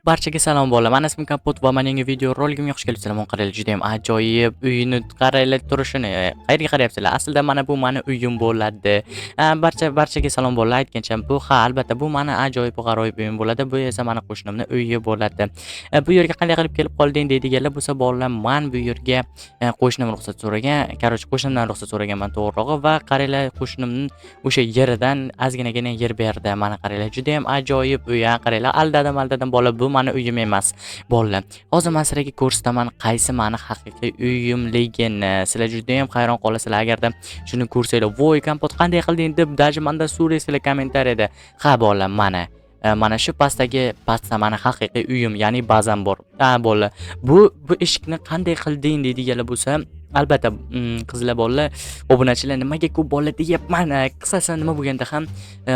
Barchaga salom bolalar. Mana ismim Kapot va mana yangi video roligimga xush kelibsizlar. Qaranglar, juda ham ajoyib uyni qaranglar turishini. Qayerga qarayapsizlar? Aslida mana bu mani uyim bo'ladi. Barchaga salom bolalar. Aytgancha bu albatta bu mani ajoyib va g'aroyib uyim bo'ladi. Bu esa mana qo'shnimning uyi bo'ladi. Bu yerga qanday qilib kelib qolding deydiganlar bo'lsa bolalar, men bu yerga qo'shnim ruxsat so'ragan. Qarochi qo'shnimdan ruxsat so'raganman to'g'rirog'i va qaranglar qo'shnimning o'sha yeridan ozginagina yer berdi. Mana qaranglar, juda ham ajoyib uy. Qaranglar, aldadim bola, bu mani uyim emas bolalar. Hozir men sizlarga ko'rsataman qaysi mani haqiqiy uyimligini. Sizlar juda ham hayron qolasizlar agarda shuni ko'rsanglar. Voy Kompot, qanday qilding deb даже menda so'raysizlar kommentariyada. Ha bolalar, mana shu pastda mana haqiqiy uyim, ya'ni bazam bor. Ha bolalar, bu eshikni qanday qilding deydiganlar bo'lsa, albatta qizlar bolalar, obunachilar nimaga ko'p bolalar deyapman. Qisqasi nima bo'lganda ham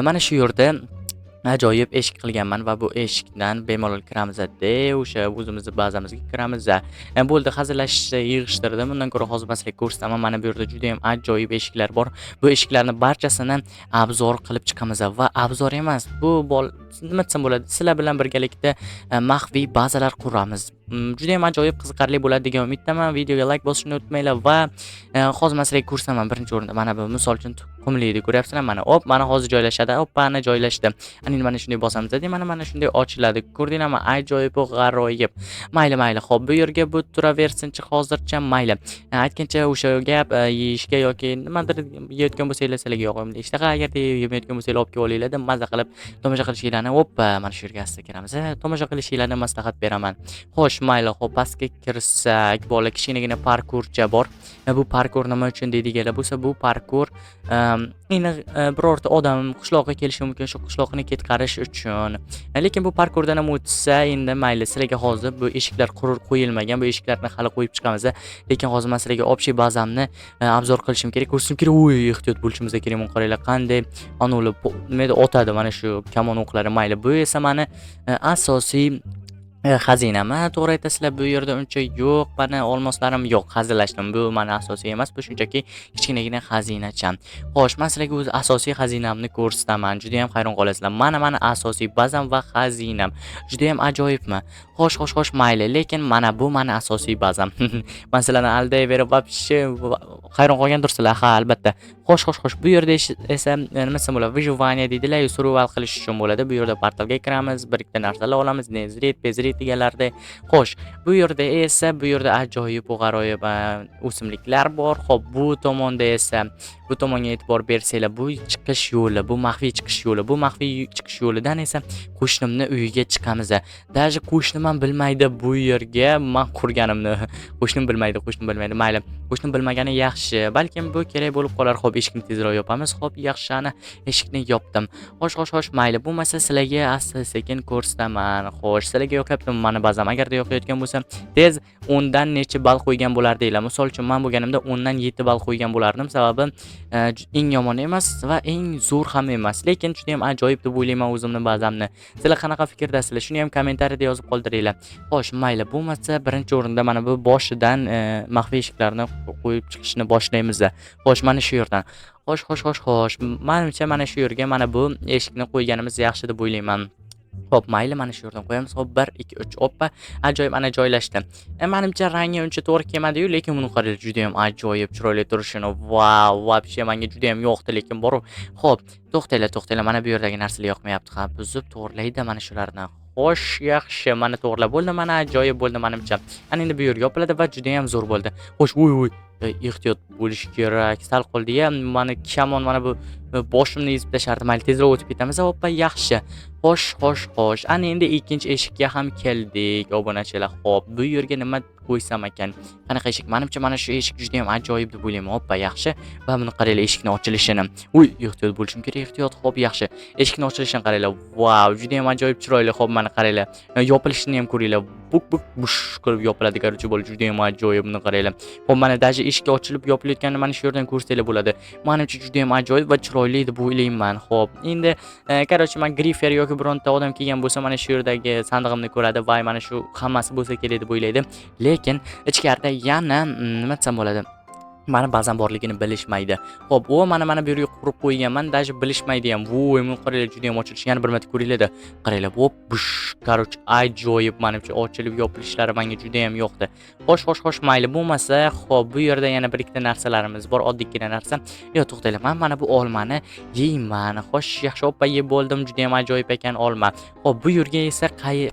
mana shu yerda ajoyib eshik qilganman va bu eshikdan bemalol kiramiz-da, o'sha o'zimizni bazamizga kiramiz. Bo'ldi, hazillashishni yig'ishtirdim. Undan ko'ra hozir sizlarga ko'rsataman. Mana bu yerda juda ham ajoyib eshiklar bor. Bu eshiklarni barchasini obzor qilib chiqamiz va obzor emas, bu nima desam bo'ladi? Sizlar bilan birgalikda maxfiy bazalar quramiz. Juda ham ajoyib, qiziqarli bo'ladi degan umiddaman. Videoga like bosishni unutmanglar va hozir men sizlarga ko'rsataman. Birinchi o'rinda mana bu misol uchun qumlikni ko'ryapsizlar. Mana hozir joylashadi. Mana joylashdi. Mana shunday bosamiz-da, mana shunday ochiladi. Ko'rdinglarmi? Ajoyib va g'aroyib. Mayli. Xo'p, bu yerga bu turaversinchi hozircha, mayli. Aytgancha o'sha gap yeyishga yoki nimadir yeyotgan bo'lsanglar sizlarga yoqimli. Ishtaha agarda yemayotgan bo'lsanglar olib kelib olinglar, maza qilib tomosha qilishinglarni, mana shu yerga asta kiramiz. Tomosha qilishinglarni maslahat beraman. Xo'sh, mayli. Xo'p, pastga kirsak, bolalar, kichkinagina parkurcha bor. Bu parkur nima uchun deydiganlar bo'lsa, bu parkur endi birorta odam qishloqqa kelishi mumkin, shu qishloqni ketqarish uchun. Lekin bu parkurdan ham o'tsa, endi mayli, sizlarga hozir bu eshiklar qo'yilmagan, bu eshiklarni hali qo'yib chiqamiz. Lekin hozir men sizlarga общий bazamni obzor qilishim kerak, ko'rsam kerak. Voy, ehtiyot bo'lishimiz kerak. Mana qaranglar, qanday onuli nimada otadi mana shu kamon o'qlari. Mayli, bu esa meni asosiy xazinami. To'g'ri aytasizlar, bu yerda uncha yo'q, mana olmoslarim yo'q. Hazillashdim. Bu meni asosiy emas, bu shunchaki kichkinagina xazinacham. Xo'sh, men sizlarga o'z asosiy xazinamni ko'rsataman. Juda ham hayron qolasizlar. Mana asosiy bazam va xazinam. Juda ham ajoyibmi? Xo'sh, mayli, lekin mana bu meni asosiy bazam. Men sizlarni aldayverib, вообще hayron qolgandirsizlar. Ha, albatta. Xo'sh, bu yerda esa nima desam bo'ladi? Выживание deydilar, survival qilish uchun bo'ladi. Bu yerda portalga kiramiz, bir ikkita narsalar olamiz, nezrit, bezrit deganlarda. Xo'sh, bu yerda ajoyib va g'aroyib o'simliklar bor. Xo'p, bu tomonda esa, bu tomonga e'tibor bersanglar, bu chiqish yo'li, bu maxfiy chiqish yo'li. Bu maxfiy chiqish yo'lidan esa qo'shnimning uyiga chiqamiz. Даже qo'shnim ham bilmaydi bu yerga men qurganimni. Qo'shnim bilmaydi. Mayli, qo'shnim bilmagani yaxshi. Balkim bu kerak bo'lib qolar. Xo'p, eshikni tezroq yopamiz. Xo'p, yaxshi, ana eshikni yopdim. Xo'sh, mayli. Bu masala sizlarga asta-sekin ko'rsataman. Xo'sh, sizlarga yoqyaptimi mana bazam? Agarda yoqayotgan bo'lsa, tez 10 dan necha ball qo'ygan bo'lardinglar. Misol uchun men bo'lganimda 10 dan 7 ball qo'ygan bo'lardim. Sababi eng yomon emas va eng zo'r ham emas. Lekin juda ham ajoyib deb o'ylayman o'zimni bazamni. Sizlar qanaqa fikrdasizlar? Shuni ham kommentariyada yozib qoldiringlar. Xo'sh, mayli. Bu masala birinchi o'rinda mana bu boshidan maxfiy eshiklarni qo'yib chiqishni boshlaymiz. Xo'sh, mana shu yerdan. Xo'sh. Menimcha mana shu yerga mana bu eshikni qo'yganimiz yaxshi deb o'ylayman. Xo'p, mayli, mana shu yerdan qo'yamiz. Xo'p, 1 2 3. Hoppa, ajoyib, ana joylashdi. Menimcha rangi uncha to'g'ri kelmadi-yu, lekin buni qarang, juda ham ajoyib chiroyli turishini. Vau, вообще menga juda ham yoqdi, lekin bor. Xo'p, to'xtanglar. Mana bu yerdagi narsalar yoqmayapti. Ha, buzib to'g'rilaydi mana shularni. Xo'sh, yaxshi. Mana to'g'rilab bo'ldi, mana ajoyib bo'ldi menimcha. Ana endi bu yer yopiladi va juda ham zo'r bo'ldi. Xo'sh, voy. Ehtiyot bo'lish kerak. Sal qoldi-ya. Mana kamon mana bu boshimni ezib tashardi. Mayli, tezroq o'tib ketamiz. Hoppa, yaxshi. Xo'sh. Ana endi ikkinchi eshikka ham keldik, obunachilar. Xo'p, bu yerga nima qo'ysam ekan? Qanaqa eshik? Menimcha mana shu eshik juda ham ajoyib deb o'ylayman. Hoppa, yaxshi. Va buni qaranglar, eshikni ochilishini. Uy, ehtiyot bo'lishim kerak. Ehtiyot. Xo'p, yaxshi. Eshikni ochilishini qaranglar. Vau, juda ham ajoyib chiroyli. Xo'p, mana qaranglar. Yopilishini ham ko'ringlar. Buk bush qilib yopiladi. Qarochi bo'l, juda ham ajoyib. Buni qaranglar. Xo'p, mana daji eshik ochilib yopilayotganini mana shu yerdan ko'rsanglar bo'ladi. Menimcha juda ham ajoyib va chiroyli deb o'ylayman. Xo'p, endi qarochi men Griffer yoki bironta odam kelgan bo'lsa, mana shu yerdagi sandig'imni ko'radi va mana shu hammasi bo'lsa kerak deb o'ylaydi. Lekin ichkarida yana nima desam bo'ladi? mana ba'zan borligini bilishmaydi. Xo'p, u mana bu yerga qurib qo'yganman, даже bilishmaydi ham. Voy, men qaranglar, juda ham ochilishi. Yana bir marta ko'ringlar-da. Qaranglar, hop, bush, короче, ajoyib menimcha ochilib yopilishlari menga juda ham yoqdi. Xo'sh, mayli bo'lmasa, xo'p, bu yerda yana bir ikkita narsalarimiz bor, oddiygina narsa. Yo, to'xtanglar, men mana bu olmani yeyman. Xo'sh, yaxshi oppa yeb bo'ldim, juda ham ajoyib ekan olma. Xo'p, bu yerga esa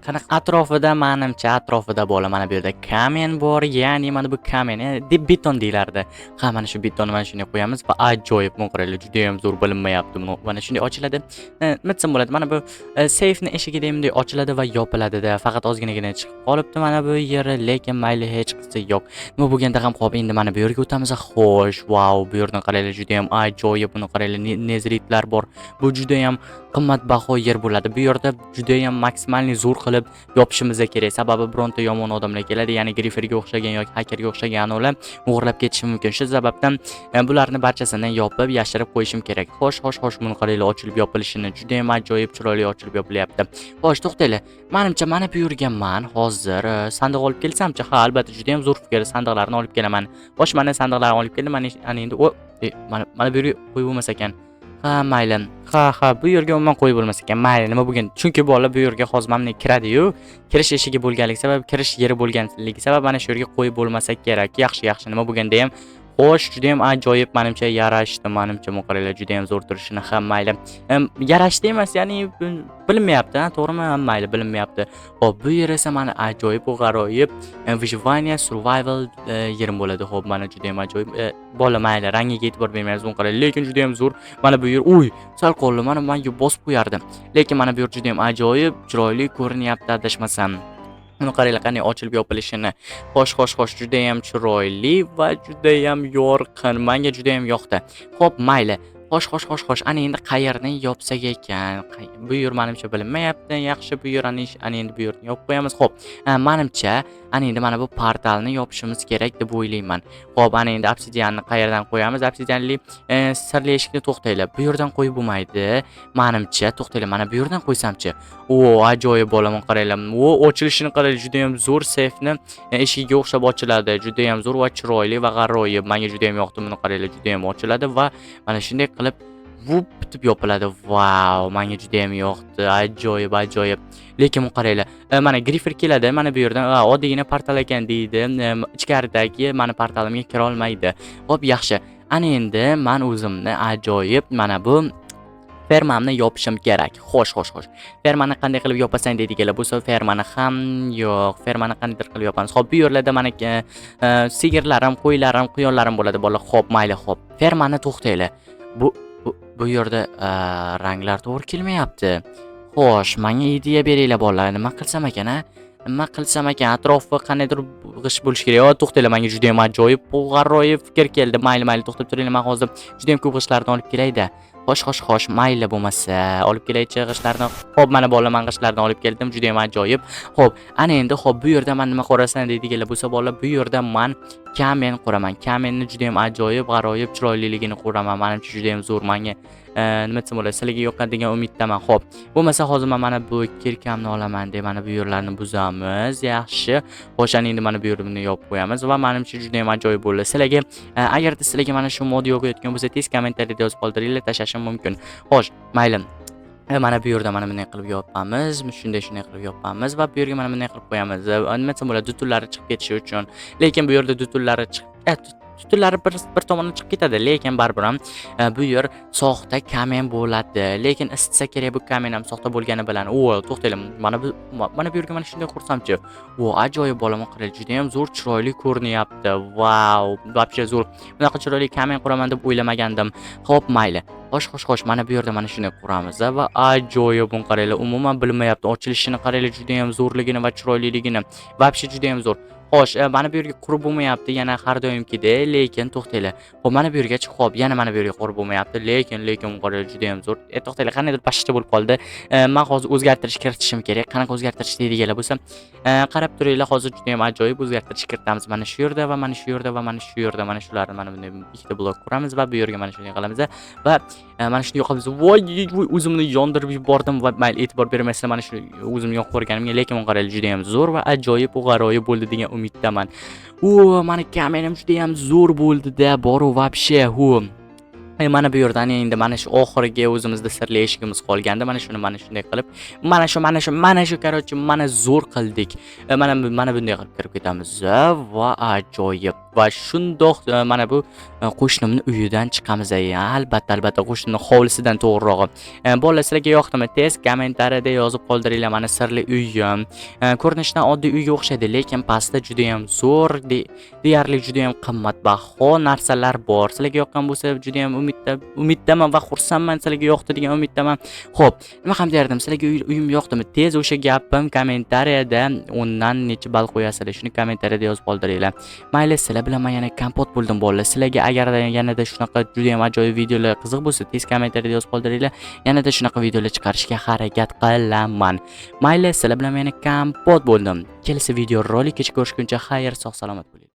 qanaqa atrofida menimcha atrofida bo'la mana bu yerda kamen bor, ya'ni mana bu kamen, deb beton deylardi. Ha, mana shu betonni mana shunday qo'yamiz va ajoyib qaranglar, juda ham zo'r bilinmayapti. Mana shunday ochiladi. Nitsam bo'ladi. Mana bu safe'ni eshigidek bunday ochiladi va yopiladi-da. Faqat ozginagina chiqib qolibdi mana bu yeri, lekin mayli hech qisi yo'q. Nima bo'lganda ham xo'p, endi mana bu yerga o'tamiz. Xo'sh, vau, bu yerdan qaranglar, juda ham ajoyib. Buni qaranglar, nezritlar bor. Bu juda ham qimmatbaho yer bo'ladi. Bu yerda juda ham maksimalni zo'r qilib yopishimiz kerak. Sababi bironta yomon odamlar keladi, ya'ni Grifferga o'xshagan yoki hakerga o'xshagan ular o'g'irlab ketishi mumkin. Shu sababdan bularni barchasini yopib, yashirib qo'yishim kerak. Xo'sh, buni qaranglar, ochilib yopilishini juda ham ajoyib, chiroyli ochilib yopilyapti. Xo'sh, to'xtanglar. Menimcha mana bu yerga men hozir sandiq olib kelsam-chi? Ha, albatta, juda ham zo'r fikr. Sandiqlarni olib kelaman. Xo'sh, mana sandiqlarni olib keldim. Mana endi mana bu yerga qo'yib bo'lmas ekan. Ha, mayli. Ha, bu yerga umuman qo'yib bo'lmas ekan. Mayli, nima bo'lgan? Chunki bola bu yerga hozir mana kiradi-yu, kirish eshigi bo'lganligi sabab, kirish yeri bo'lganligi sabab mana shu yerga qo'yib bo'lmasa kerak. Yaxshi, nima bo'lganda ham xo'sh, juda ham ajoyib menimcha yarashdi. Menimcha qaranglar, juda ham zo'r turishini ham mayli. Yarashdi emas, ya'ni bilinmayapti, to'g'rimi? Mayli, bilinmayapti. Xo'p, bu yer esa mana ajoyib va g'aroyib выживание, survival yerim bo'ladi. Xo'p, mana juda ham ajoyib. Bola mayli, rangiga e'tibor bermaymiz, buni qarang, lekin juda ham zo'r. Mana bu yer, sal qoldi, menga bosib qo'yardim. Lekin mana bu yer juda ham ajoyib, chiroyli ko'rinyapti, adashmasam. Buni qaranglar, qanday ochilib yopilishini. Xo'sh, juda ham chiroyli va juda ham yorqin. Menga juda ham yoqdi. Xo'p, mayli. Xo'sh. Ana endi qayerni yopsak ekan? Bu yer menimcha bilinmayapti. Yaxshi, bu yer ana endi bu yerni yopib qo'yamiz. Xo'p, menimcha ana endi mana bu portalni yopishimiz kerak deb o'ylayman. Xo'p, ana endi obsidianni qayerdan qo'yamiz? Obsidianli sirli eshikni to'xtanglar. Bu yerdan qo'yib bo'lmaydi. Menimcha to'xtanglar, mana bu yerdan qo'ysamchi? Ajoyib bo'laman, qaranglar. Ochilishini qaranglar, juda ham zo'r, safe'ni eshigiga o'xshab ochiladi. Juda ham zo'r va chiroyli va g'aroyib. Menga juda ham yoqdi. Buni qaranglar, juda ham ochiladi va mana shunday qilib bitib yopiladi. Vau, menga juda ham yoqdi. Ajoyib. Lekin bu qaranglar, mana Griffer keladi, mana bu yerdan oddiygina portal ekan deydi. Ichkaridagi meni portalimga kira olmaydi. Xo'p, yaxshi. Ana endi men o'zimni ajoyib mana bu fermamni yopishim kerak. Xo'sh. Fermani qanday qilib yopasan deydiganlar bo'lsa, fermani ham yo'q. Fermani qanday qilib yopamiz? Xo'p, bu yerlarda mana sigirlarim, qo'ylarim, quyonlarim bo'ladi, bola. Xo'p, mayli, xo'p. Fermani to'xtanglar. Bu yerda ranglar to'g'ri kelmayapti. Xo'sh, menga ideya beringlar, bolalar. Nima qilsam ekan, atrofi qandaydir g'ish bo'lish kerak. To'xtanglar, menga juda ham ajoyib, g'aroyib fikr keldi. Mayli, to'xtab turinglar. Men hozir juda ham ko'p g'ishlarni olib kelay-da. Xo'sh, mayli bo'lmasa, olib kelaychi g'ishlarni. Xo'p, mana bolalar, men g'ishlarni olib keldim, juda ham ajoyib. Xo'p, ana endi bu yerda men nima qurasan deydiganlar bo'lsa, bolalar, bu yerda men kamen quraman. Kamenni juda ham ajoyib, g'aroyib, chiroyliligini quraman. Menimcha juda ham zo'r. Menga nima desam bo'ladi, sizlarga yoqqan degan umiddaman. Xo'p, bo'lmasa hozir men mana bu kirkamni olaman deb mana bu yerlarni buzamiz. Yaxshi. Xo'sh, endi mana bu yerni yopib qo'yamiz va menimcha juda ham ajoyib bo'ldi. Sizlarga agarda sizlarga mana shu mod yoqayotgan bo'lsa, tez kommentariyada yozib qoldiringlar, tashlashim mumkin. Xo'sh, mayli. Mana bu yerda mana bunday qilib yopamiz. Shunday qilib yopamiz va bu yerga mana bunday qilib qo'yamiz. Nima desam bo'ladi, dutunlari chiqib ketishi uchun. Lekin bu yerda dutunlari tutunlari bir tomondan chiqib ketadi, lekin baribir ham bu yer soxta kamen bo'ladi. Lekin isitsa kerak, bu kamen ham soxta bo'lgani bilan. To'xtanglar, mana bu yerga mana shunday qursamchi? Ajoyib bo'laman, qarang, juda ham zo'r, chiroyli ko'rinyapti. Vau, вообще zo'r. Bunaqa chiroyli kamen quraman deb o'ylamagandim. Xo'p, mayli. Xo'sh, mana bu yerda mana shunday quramiz va ajoyib, buni qaranglar, umuman bilmayapti. Ochilishini qaranglar, juda ham zo'rligini va chiroyliligini. Вообще juda ham zo'r. Xo'sh, mana bu yerga qurib bo'lmayapti, yana har doimgidek, lekin to'xtanglar. Xo'p, mana bu yergacha, xo'p, yana mana bu yerga qurib bo'lmayapti, lekin qaranglar, juda ham zo'r. To'xtanglar, qanaqadir pashta bo'lib qoldi. Men hozir o'zgartirish kiritishim kerak. Qanaqa o'zgartirish deydiganlar bo'lsa, qarab turinglar, hozir juda ham ajoyib o'zgartirish kiritamiz. Mana shu yerda va mana shu yerda va mana shu yerda, mana shularni mana bunday ikkita blok quramiz va bu yerga mana shunday qilamiz va mana shuni yoqamiz. Voy, o'zimni yondirib yubordim va mayli, e'tibor bermaysizlar, mana shu o'zim yoqib ko'rganimga, lekin qaranglar, juda ham zo'r va ajoyib va g'aroyib bo'ldi degan umiddaman. Mani kameram juda ham zo'r bo'ldi-da, boru вообще. Mana bu yerdan endi mana shu oxirgi o'zimizda sirli eshigimiz qolgandi. Mana shuni mana shunday qilib, mana shu короче, mana zo'r qildik. Mana bunday qilib kirib ketamiz. Va ajoyib. Va shundoq mana bu qo'shnimning uyidan chiqamiz. Albatta qo'shnimning hovlisidan to'g'rirog'i. Bolalar, sizlarga yoqdimi? Tez kommentariyada yozib qoldiringlar. Mana sirli uyim. Ko'rinishdan oddiy uyga o'xshaydi, lekin pastda juda ham zo'r, deyarli juda ham qimmatbaho narsalar bor. Sizlarga yoqqan bo'lsa, juda ham umiddaman va xursandman, sizlarga yoqdi degan umiddaman. Xo'p, nima ham derdim, sizlarga uyim yoqdimi? Tez o'sha gapim kommentariyada o'ndan necha ball qo'yasizlar, shuni kommentariyada yozib qoldiringlar. Mayli, sizlar bilan men yana kompot bo'ldim bolalar. Sizlarga agarda yanada shunaqa juda ham ajoyib videolar qiziq bo'lsa, tez kommentariyada yozib qoldiringlar. Yanada shunaqa videolar chiqarishga harakat qilaman. Mayli, sizlar bilan men yana kompot bo'ldim. Kelasi video rolikgacha ko'rishguncha xayr, sog' salomat bo'ling.